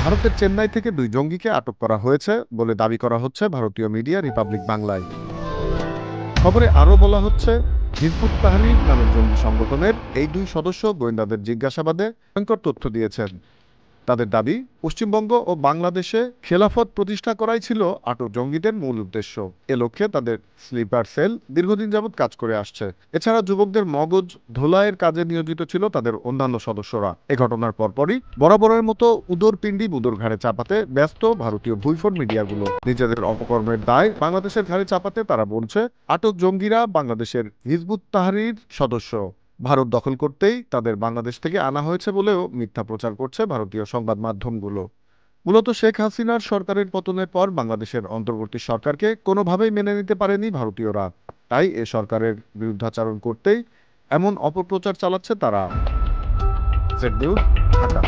ভারতের চেন্নাই থেকে ২ জঙ্গিকে আটক করা হয়েছে বলে দাবি করা হচ্ছে ভারতীয় মিডিয়া রিপাবলিক বাংলায়। খবরে আরও বলা হচ্ছে, হিজবুত তাহরির নামের জঙ্গি সংগঠনের এই ২ সদস্য গোয়েন্দাদের জিজ্ঞাসাবাদে ভয়ঙ্কর তথ্য দিয়েছেন। তাদের দাবি, পশ্চিমবঙ্গ ও বাংলাদেশে খেলাফত প্রতিষ্ঠা করাই ছিল আটক জঙ্গিদের মূল উদ্দেশ্য। এ লক্ষ্যে তাদের স্লিপার সেল দীর্ঘদিন যাবৎ কাজ করে আসছে। এছাড়া যুবকদের মগজ ধোলাইয়ের কাজে নিয়োজিত ছিল তাদের অন্যান্য সদস্যরা। এ ঘটনার পরপরই বরাবরের মতো উদরপিণ্ডি বুদোর ঘাড়ে চাপাতে ব্যস্ত ভারতীয় ভুইফোন মিডিয়াগুলো। নিজেদের অপকর্মের দায় বাংলাদেশের ঘাড়ে চাপাতে তারা বলছে, আটক জঙ্গিরা বাংলাদেশের হিজবুত তাহরির সদস্য। ভারত দখল করতেই তাদের বাংলাদেশ থেকে আনা হয়েছে বলেও মিথ্যা প্রচার করছে ভারতীয় সংবাদ মাধ্যমগুলো। মূলত শেখ হাসিনার সরকারের পতনের পর বাংলাদেশের অন্তর্বর্তী সরকারকে কোনোভাবেই মেনে নিতে পারেনি ভারতীয়রা। তাই এ সরকারের বিরুদ্ধাচারণ করতেই এমন অপপ্রচার চালাচ্ছে তারা। Z news, Dhaka.